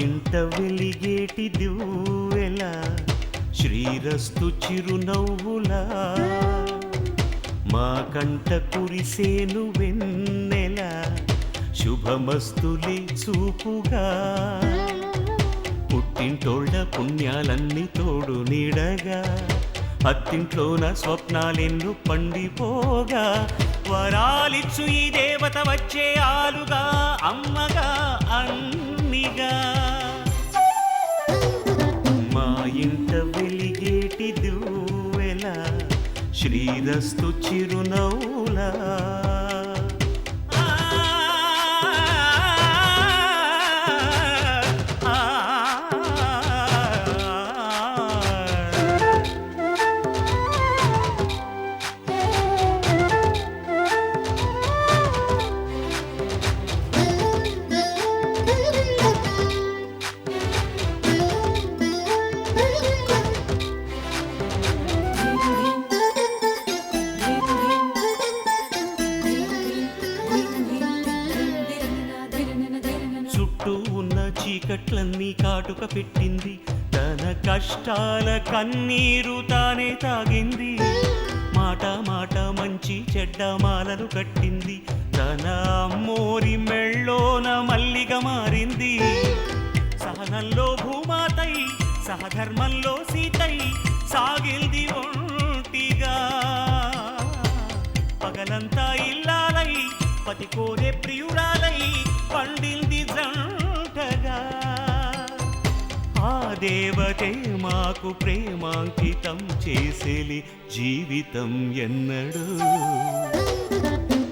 ఇంట వెలిగేటి దివ్వెల శ్రీరస్తు చిరునవ్వులా మా కంట కురిసేను వెన్నెల శుభమస్తులే చూపుగా పుట్టింటోళ్ళ పుణ్యాలన్నీ తోడు నీడగా అత్తింట్లోన స్వప్నాలెన్ను పండిపోగా వరాలిచ్చు ఈ దేవత వచ్చే ఆలుగా అమ్మగా అన్నిగా మా ఇంట వెలిగేటి దివ్వెల శ్రీరస్తు చిరునవ్వులా చీకట్లన్నీ కాటుక పెట్టింది తన కష్టాల కన్నీరు తానే తాగింది మాట మాట మంచి చెడ్డ మాలలు కట్టింది తన అమ్మోరి మెళ్ళోన మల్లిగా మారింది సహనంలో భూమాతై సహధర్మంలో సీతై సాగిల్ది ఒంటిగా పగలంతా ఇల్లాలై పతి కోరే ప్రియురాలై పండింది ఆ దేవతే మాకు ప్రేమాంకితం చేసేలి జీవితం ఎన్నడు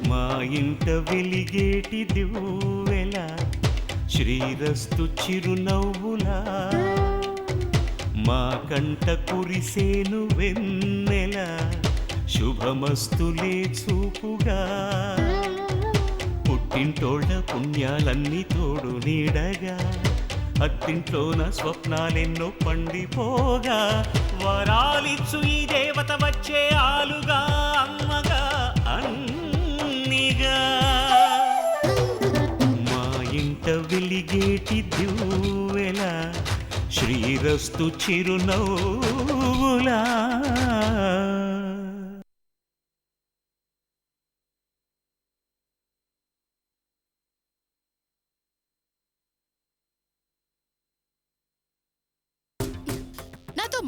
మా ఇంట వెలిగేటి దివ్వెల శ్రీరస్తు చిరునవ్వులా మా కంట కురిసేను వెన్నెల శుభమస్తులే చూపుగా పుట్టింటోళ్ళ పుణ్యాలన్నీ తోడు నీడగా అత్తింట్లోన స్వప్నాలెన్నో పండిపోగా వరాలిచ్చు ఈ దేవత వచ్చే ఆలుగా అమ్మగా అన్నిగా మా ఇంట వెలిగేటి దివ్వెల శ్రీరస్తు చిరునవ్వులా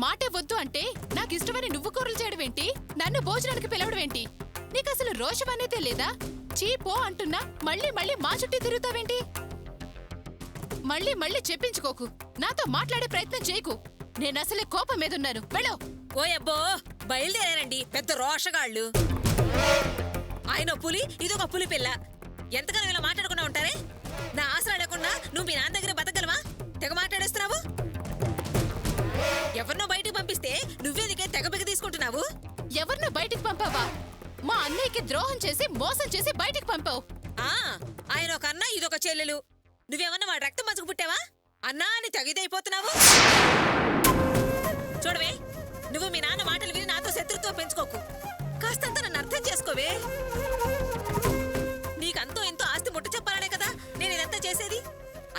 మాటే వద్దు అంటే నాకు ఇష్టమని నువ్వు కూరలు చేయడం ఏంటి నన్ను భోజనానికి పిలవడం ఏంటి నీకు అసలు రోషం అనేదే లేదా చీపో అంటున్నా మళ్ళీ మళ్ళీ మా చుట్టూ తిరుగుతావేంటి మళ్ళీ మళ్ళీ చెప్పించుకోకు నాతో మాట్లాడే ప్రయత్నం చేయకు నేను అసలే కోపం మీద ఉన్నాను వెళ్ళో ఓయబ్బో బయలుదేరారండి పెద్ద రోషగాళ్ళు ఆయన పులి ఇదొక పులి పిల్ల ఎంతగానో ఇలా మాట్లాడకుండా ఉంటారే నా ఆశలు అడగకుండా నువ్వు మీ నాన్న దగ్గర బతకగలవా తెగ మాట్లాడేస్తున్నావు ఎవరినో బయటికి పంపిస్తే నువ్వేదికే తెగబెగ తీసుకుంటున్నావు ఎవరినో బయటికి పంపావా మా అన్నయ్యకి ద్రోహం చేసి మోసం చేసి బయటికి పంపావు ఆయన ఒక అన్న ఇదొక చెల్లెలు నువ్వేమన్నా వాడు రక్తం మచ్చుకు పుట్టావా అన్నా అని తెగిదైపోతున్నావు చూడవే నువ్వు మీ నాన్న మాటలు విని నాతో శత్రుత్వం పెంచుకోకు కాస్తంత నన్ను అర్థం చేసుకోవే నీకంతో ఎంతో ఆస్తి ముట్ట చెప్పాలనే కదా నేను ఇదంతా చేసేది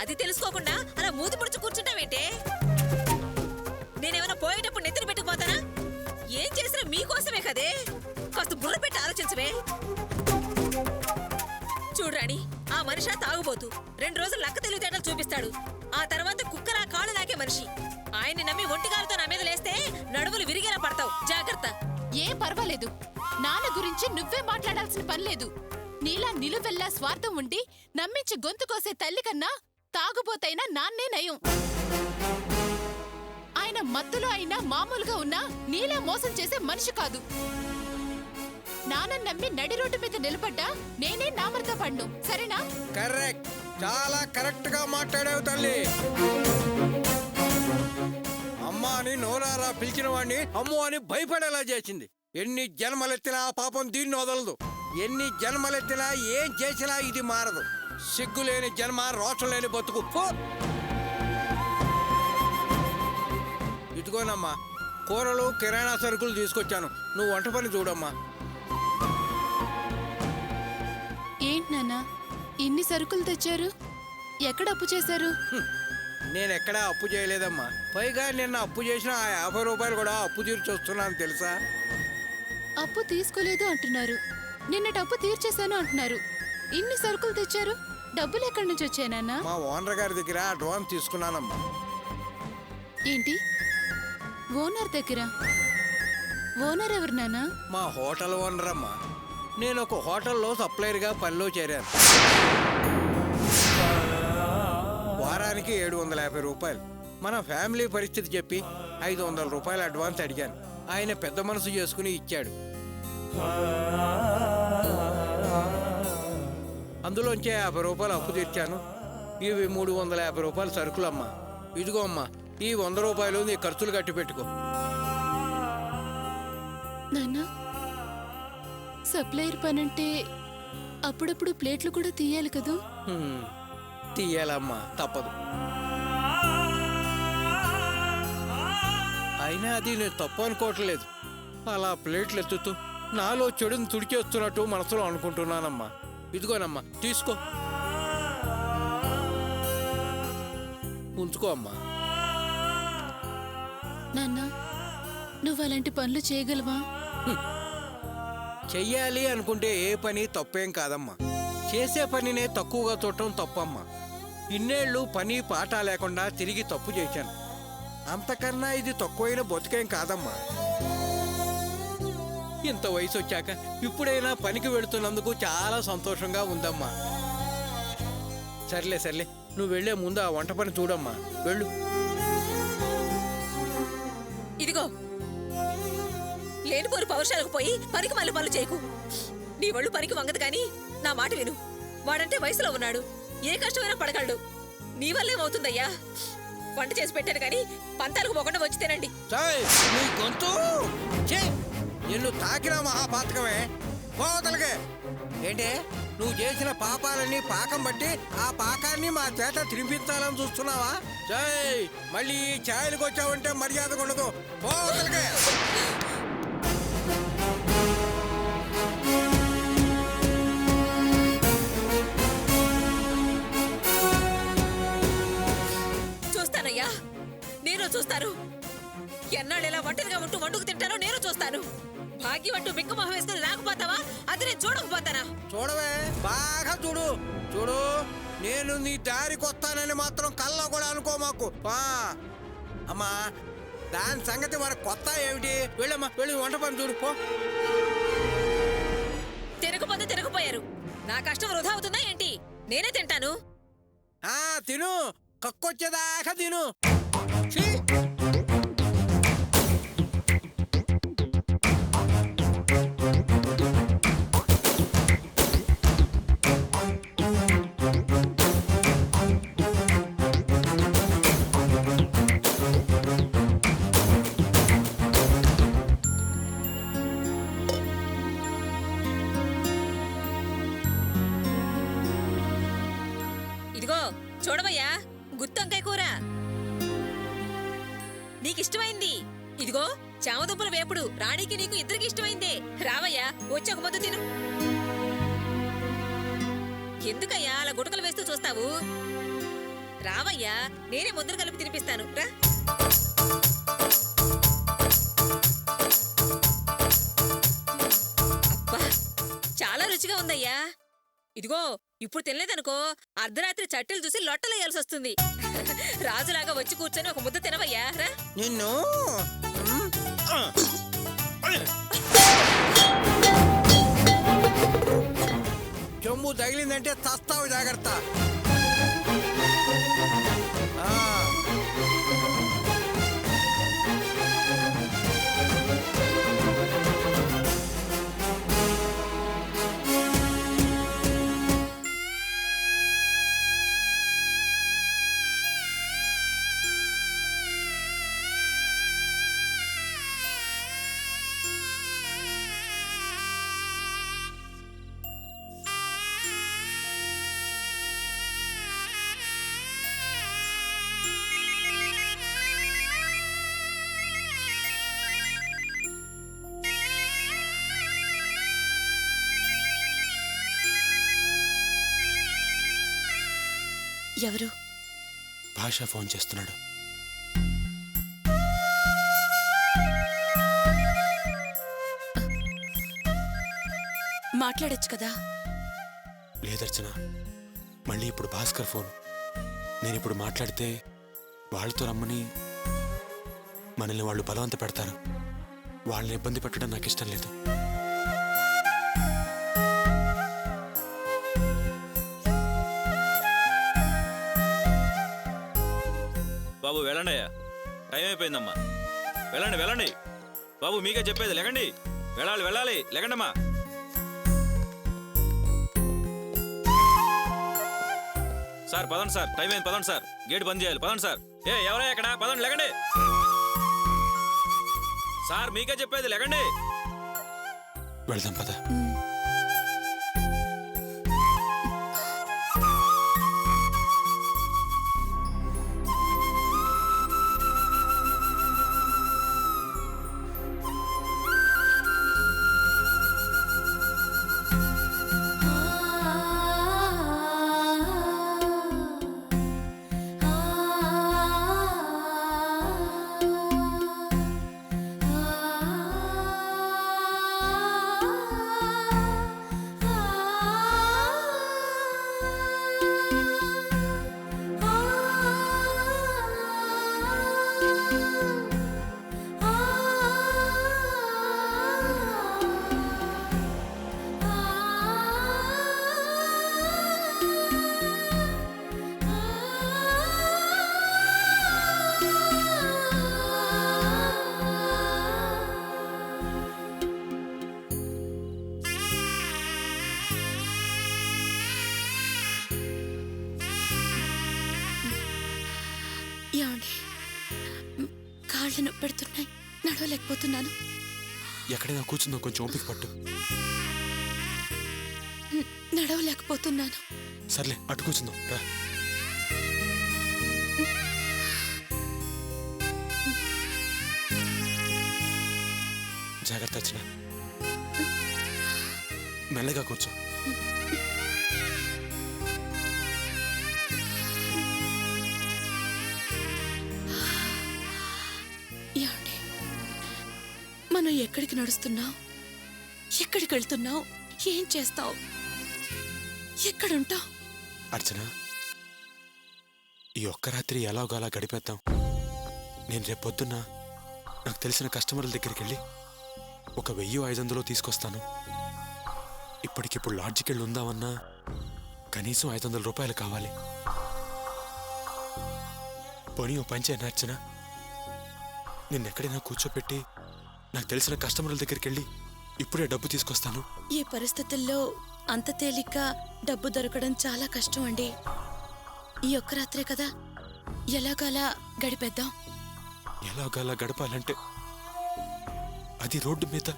అది తెలుసుకోకుండా అలా మూతి పుడుచు కూర్చుంటావేంటే నేనేమైనా పోయేటప్పుడు నెత్తిన పెట్టుకుపోతానా ఏం చేసినా మీకోసమే కదే కాస్త బుర్ర పెట్టి ఆలోచించవే చూడరాణి ఆ మనిషి తాగుబోతు 2 రోజులు లక్క తెలివితేటలు చూపిస్తాడు ఆ తర్వాత కుక్కలా కాళ్ళు నాకే మనిషి ఆయన్ని నమ్మి ఒంటిగాలతో నా మీద లేస్తే నడువులు విరిగేలా పడతావు జాగ్రత్త ఏం పర్వాలేదు నాన్న గురించి నువ్వే మాట్లాడాల్సిన పనిలేదు నీలా నిలువెల్లా స్వార్థం ఉండి నమ్మించి గొంతు కోసే తల్లి కన్నా తాగుబోతైనా నాన్నే నయం ఆయన మత్తులో అయినా మామూలుగా ఉన్నా నీలా మోసం చేసే మనిషి కాదు నాన్న నమ్మి నడి రోడ్డు మీద నిలబడ్డా నేనే నామర్త పడ్ను సరేనా కరెక్ట్ చాలా కరెక్ట్ గా మాట్లాడావు తల్లి అమ్మ అని నోరారా పిలిచిన వాడిని అమ్ము అని భయపడేలా చేసింది ఎన్ని జన్మలెత్తినా పాపం దీన్ని వదలదు ఎన్ని జన్మలెత్తినా ఏం చేసినా ఇది మారదు సిగ్గులేని జన్మ రోషం లేని బతుకు ఇదిగోనమ్మా కూరలు కిరాణా సరుకులు తీసుకొచ్చాను నువ్వు వంట పని చూడమ్మా ఏంటి నాన్న ఇన్ని సరుకులు తెచ్చారు ఎక్కడ అప్పు చేశారు నేను ఎక్కడా అప్పు చేయలేదమ్మా. పైగా నిన్న అప్పు చేసిన ఆ 50 రూపాయలు కూడా అప్పు తీర్చి వస్తున్నాను తెలుసా. అప్పు తీసుకోలేదు అంటున్నారు, నిన్నటి అప్పు తీర్చేశాను అంటున్నారు. ఇన్ని సరుకులు తెచ్చారు, డబ్బులు ఎక్కడి నుంచి వచ్చాయనన్నా? మా ఓనర్ గారి దగ్గర అడ్వాన్స్ తీసుకున్నానమ్మా. ఏంటి, ఓనర్ దగ్గర? ఓనర్ ఎవరు నాన్నా? మా హోటల్ ఓనర్ అమ్మా. నేను ఒక హోటల్లో సప్లైర్గా పనిలో చేరాను. వారానికి 750 రూపాయలు. మన ఫ్యామిలీ పరిస్థితి చెప్పి 500 రూపాయలు అడ్వాన్స్ అడిగాను. ఆయన పెద్ద మనసు చేసుకుని ఇచ్చాడు. అందులోంచే 50 రూపాయలు అప్పు తీర్చాను. ఇవి 350 రూపాయలు సరుకులమ్మా. ఇదిగో అమ్మా, ఈ 100 రూపాయలు నీ ఖర్చులు కట్టి పెట్టుకో. నాన్నా, సప్లైర్ పనంటే అప్పుడప్పుడు ప్లేట్లు కూడా తీయాలి కదూ? హ్మ్, తీయాలమ్మా, తప్పదు. అయినా అది నేను తప్పు అనుకోవట్లేదు. అలా ప్లేట్లు ఎత్తుతూ నాలో చెడుని తుడిచేస్తున్నట్టు మనసులో అనుకుంటున్నానమ్మా. ఇదిగోనమ్మా, తీసుకో, ఉంచుకో అమ్మా. నాన్న, నువ్వు అలాంటి పనులు చేయగలవా? చెయ్యాలి అనుకుంటే ఏ పని తప్పేం కాదమ్మా. చేసే పనినే తక్కువగా చూడటం తప్పమ్మా. ఇన్నేళ్ళు పని పాట లేకుండా తిరిగి తప్పు చేశాను. అంతకన్నా ఇది తక్కువైన బతుకేం కాదమ్మా. ఇంత వయసు వచ్చాక ఇప్పుడైనా పనికి వెళుతున్నందుకు చాలా సంతోషంగా ఉందమ్మా. సర్లే సర్లే, నువ్వు వెళ్లే ముందు ఆ వంట పని చూడమ్మా, వెళ్ళు. ఇదిగో, లేనిపోరు పౌరుషాలకు పోయి పనికి మళ్ళీ పనులు చేయకు. నీ ఒళ్ళు పనికి వంగదు కానీ నా మాట విను. వాడంటే వయసులో ఉన్నాడు, ఏ కష్టమైనా పడగలడు. నీ వల్లేమవుతుందయ్యా. వంట చేసి పెట్టాను కానీ పంతాలకు పోకుండా వచ్చి తినండి. నీ గొంతు నిన్ను తాకిన మహాపాతకమే, పోతలకే. ఏంటే, నువ్వు చేసిన పాపాలన్నీ పాకం బట్టి ఆ పాకాన్ని మా చేత తినిపించాలని చూస్తున్నావా? జై, మళ్ళీ ఈ ఛాయలకు వచ్చావంటే మర్యాద ఉండదు, పోతలకే. చూస్తానయ్యా, నేను చూస్తాను. ఎన్నాళ్ళు ఇలా ఒంటరిగా ఉంటూ వండుకు తింటానో నేను చూస్తాను. భాగ్యం అంటూ బిక్కమొహం వేసుకుని రాకపోతావా? అది నేను చూడకపోతానా? చూడవే, బాగా చూడు. చూడు, నేను నీ దారికి వస్తానని మాత్రం కల్లో కూడా అనుకో మాకు. అమ్మా, దాని సంగతి మనకు కొత్త ఏమిటి? వెళ్ళమ్మా, వెళ్ళి వంట పని చూడు, పో. తినకపోతే తినకపోయారు, నా కష్టం వృధా అవుతుందా ఏంటి? నేనే తింటాను. తిను, కక్కొచ్చేదాకా తిను. ఛీ! ఇదిగో చూడవయ్యా, గుత్తొంకాయ కూర నీకిష్టమైంది. ఇదిగో చామదుంపల వేపుడు రాణికి నీకు ఇద్దరికి ఇష్టమైందే. రావయ్యా, వచ్చి ఒక ముద్ద తిను. ఎందుకయ్యా అలా గుటకలు వేస్తూ చూస్తావు? రావయ్యా, నేనే ముద్దలు కలిపి తినిపిస్తాను, రా. అబ్బా, చాలా రుచిగా ఉందయ్యా. ఇదిగో, ఇప్పుడు తినలేదనుకో అర్ధరాత్రి చట్టెలు చూసి లొట్టలేయాల్సి వస్తుంది. రాజులాగా వచ్చి కూర్చొని ఒక ముద్ద తినవయ్యా, రా. నిన్ను చెంబు తగిలిందంటే చస్తావు, జాగ్రత్త. ఎవరు భాష ఫోన్ చేస్తున్నాడు. మాట్లాడొచ్చు కదా. లేదర్చన, మళ్ళీ ఇప్పుడు భాస్కర్ ఫోన్. నేను ఇప్పుడు మాట్లాడితే వాళ్ళతో రమ్మని మనల్ని వాళ్ళు బలవంత పెడతారు. వాళ్ళని ఇబ్బంది పెట్టడం నాకు ఇష్టం లేదు. బాబు వెళ్ళండి అయ్యా, టైం అయిపోయిందమ్మా. వెళ్ళండి వెళ్ళండి బాబు, మీకే చెప్పేది, లేకండి. వెళ్ళాలి వెళ్ళాలి, లేకండమ్మా. సార్ పదండి సార్, టైం అయింది, పదండి సార్. గేట్ బంద్ చేయాలి, పదండి సార్. ఎవరయ్యా ఎక్కడ? పదండి, లేకండి సార్, మీకే చెప్పేది, లేకండి. వెళ్దాం పద. ఏమండి, కాళ్ళు నొప్పి పెడుతున్నాయి, నడవలేకపోతున్నాను. ఎక్కడైనా కూర్చుందాం, కొంచెం ఓపిక పట్టు. నడవలేకపోతున్నాను. సర్లే, అటు కూర్చుందాం రా. జాగ్రత్త వచ్చిన, మెల్లగా కూర్చో. ఏమండి, మనం ఎక్కడికి నడుస్తున్నావు? ఎక్కడికి వెళ్తున్నావు? ఏం చేస్తావు? ఎక్కడుంటావు? అర్చన, ఈ ఒక్క రాత్రి ఎలాగోలా గడిపేద్దాం. నేను రేపు పొద్దున్న నాకు తెలిసిన కస్టమర్ల దగ్గరికి వెళ్ళి ఒక 1000-500 తీసుకొస్తాను. ఇప్పటికిప్పుడు లాడ్జికి వెళ్ళి ఉందామన్నా కనీసం 500 రూపాయలు కావాలి. పోనీ ఓ పని చేయను అర్చన, నిన్నెక్కడైనా కూర్చోపెట్టి నాకు తెలిసిన కస్టమర్ల దగ్గరికి వెళ్ళి ఇప్పుడే డబ్బు తీసుకొస్తాను. ఈ పరిస్థితుల్లో అంత తేలిక డబ్బు దొరకడం చాలా కష్టం అండి. ఈ ఒక్క రాత్రే కదా, ఎలాగలా గడిపేద్దాం. ఎలాగలా గడపాలంటే అది రోడ్డు మీద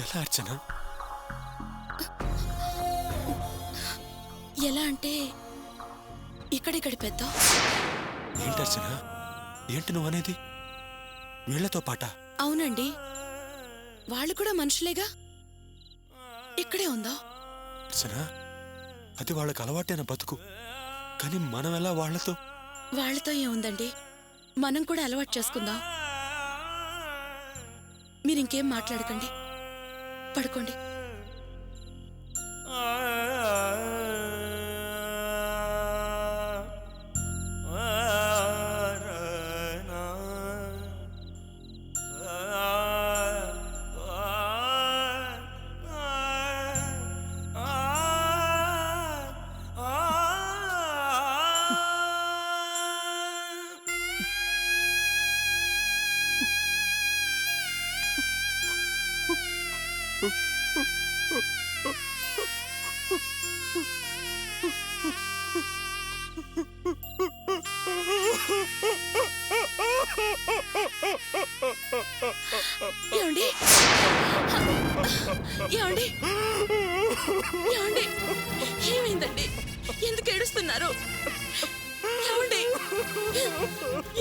ఎలా అర్చన? ఎలా అంటే ఇక్కడే గడిపేద్దాం. ఏంటి అర్చన, ఏంటి నువ్వు అనేది? వీళ్లతో పాట? అవునండి, వాళ్ళు కూడా మనుషులేగా, ఇక్కడే ఉందా. అర్చన, అది వాళ్ళకి అలవాటైన బతుకు, కానీ మనం ఎలా వాళ్ళతో ఏముందండి, మనం కూడా అలవాటు చేసుకుందాం. మీరింకేం మాట్లాడకండి, పడుకోండి. ఏమండి, ఏమండి, ఏమండి, ఏమైందండి? ఎందుకు ఏడుస్తున్నారు? ఏమండి,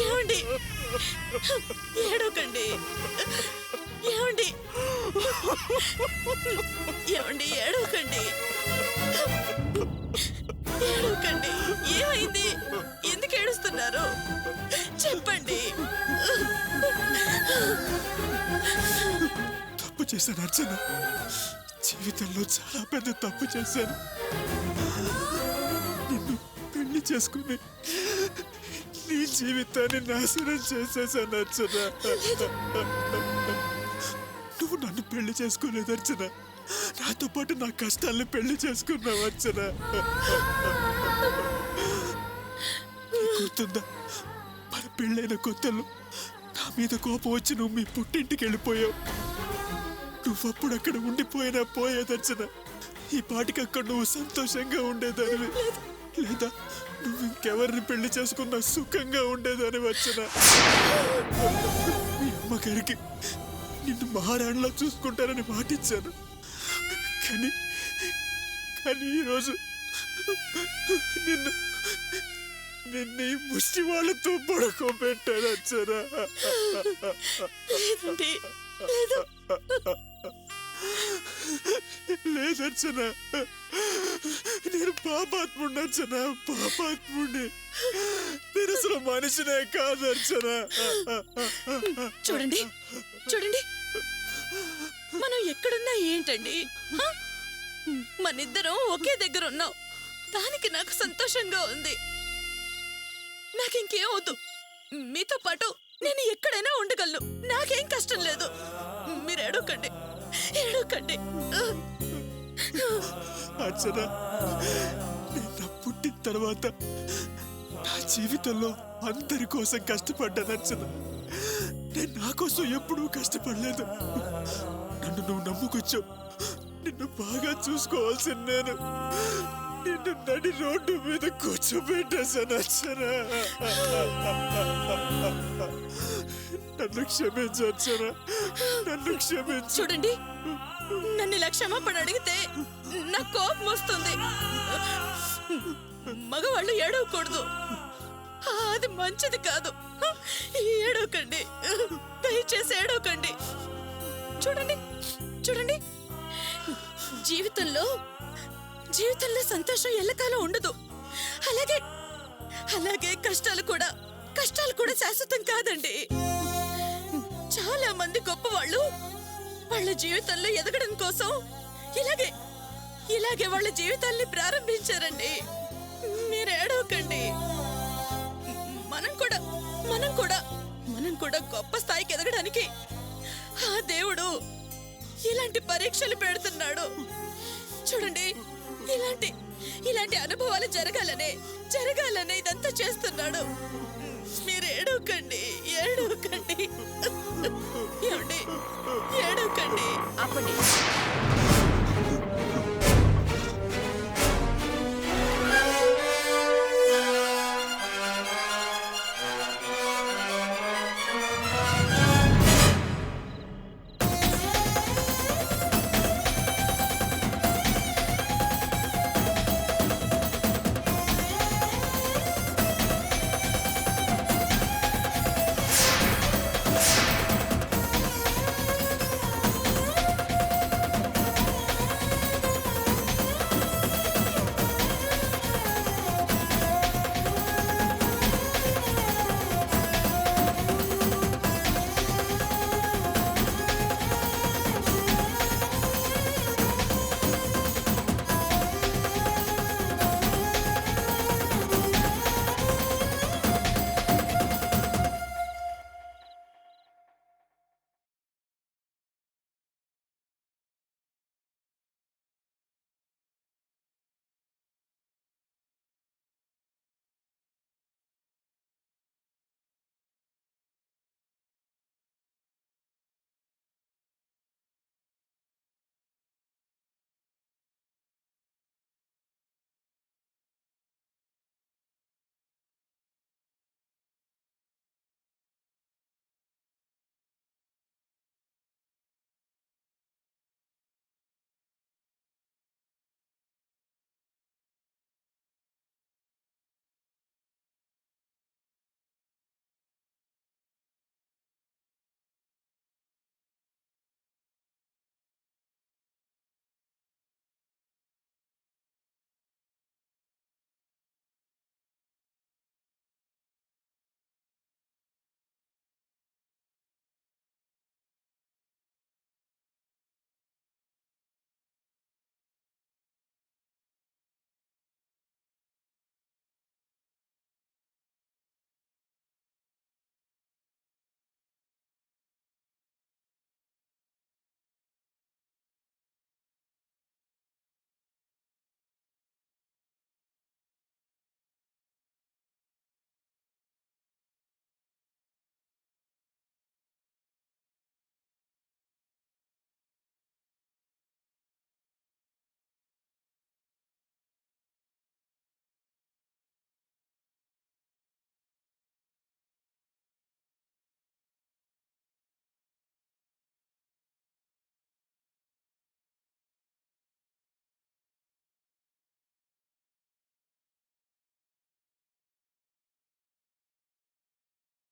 ఏమండి, ఏడవకండి. ఏమండి, ఏమండి, ఏడవకండి, ఏడవకండి. ఏమైంది? ఎందుకు ఏడుస్తున్నారు? చెప్పండి. తప్పు చేశాను అర్చన, జీవితంలో చాలా పెద్ద తప్పు చేశాను. నిన్ను పెళ్లి చేసుకుని నీ జీవితాన్ని నాశనం చేసేసాను అర్చన. నువ్వు నన్ను పెళ్లి చేసుకోలేదు అర్చన, నాతో పాటు నా కష్టాల్ని పెళ్లి చేసుకున్నావు అర్చన. గుర్తుందా, మన పెళ్ళైన కొత్తలో నా మీద కోపం వచ్చి నువ్వు మీ పుట్టింటికి వెళ్ళిపోయావు. నువ్వప్పుడు అక్కడ ఉండిపోయినా పోయేదర్చన, ఈ పాటికి అక్కడ నువ్వు సంతోషంగా ఉండేదానివి. లేదా నువ్వు ఇంకెవరిని పెళ్లి చేసుకున్నా సుఖంగా ఉండేదాని వచ్చిన. మీ అమ్మగారికి నిన్ను మహారాణిలా చూసుకుంటానని మాటిచ్చాను. కానీ కానీ ఈరోజు నిన్ను నిన్ను ఈ ముష్టి వాళ్ళతో పడుకోబెట్టాను అచ్చరా. లేదండి, లేదు. లేదర్చన, నేను పాపాత్ముడిని అర్చన, పాపాత్ముడిని. నేను అసలు మనిషినే కాదర్చన. చూడండి చూడండి, మనం ఎక్కడున్నా ఏంటండి? హ? మనిద్దరం ఒకే దగ్గర ఉన్నాం, దానికి నాకు సంతోషంగా ఉంది. నాకింకేం వద్దు, మీతో పాటు నేను ఎక్కడైనా ఉండగలను, నాకేం కష్టం లేదు. మీరు ఏడవకండి, ఏడవకండి. అర్చన, నేను నా పుట్టిన తర్వాత నా జీవితంలో అందరి కోసం కష్టపడ్డాను అర్చన. నేను నా కోసం ఎప్పుడూ కష్టపడలేదు. నన్ను నువ్వు నమ్ముకొచ్చావు. నిన్ను బాగా చూసుకోవాల్సిన నేను నిన్ను నడి రోడ్డు మీద కూర్చోబెట్టేశాను అర్చన. నన్ను క్షమించు అర్చన, నన్ను క్షమించు. చూడండి, నన్ను ఇలా క్షమాపణ అడిగితే నాకు కోపం వస్తుంది. మగవాళ్ళు ఏడవకూడదు, అది మంచిది కాదు. ఏడవకండి, దయచేసి ఏడవకండి. చూడండి చూడండి, జీవితంలో సంతోషం ఎల్లకాలం ఉండదు. అలాగే అలాగే కష్టాలు కూడా శాశ్వతం కాదండి. చాలా మంది గొప్ప వాళ్ళు వాళ్ళ జీవితంలో ఎదగడం కోసం ఇలాగే వాళ్ళ జీవితాల్ని ప్రారంభించారండి. మీరు ఏడవకండి. మనం కూడా గొప్ప స్థాయికి ఎదగడానికి ఆ దేవుడు ఇలాంటి పరీక్షలు పెడుతున్నాడు. చూడండి, ఇలాంటి అనుభవాలు జరగాలనే ఇదంతా చేస్తున్నాడు. మీరు ఏడవకండి, ఏడవకండి. ఏమండి,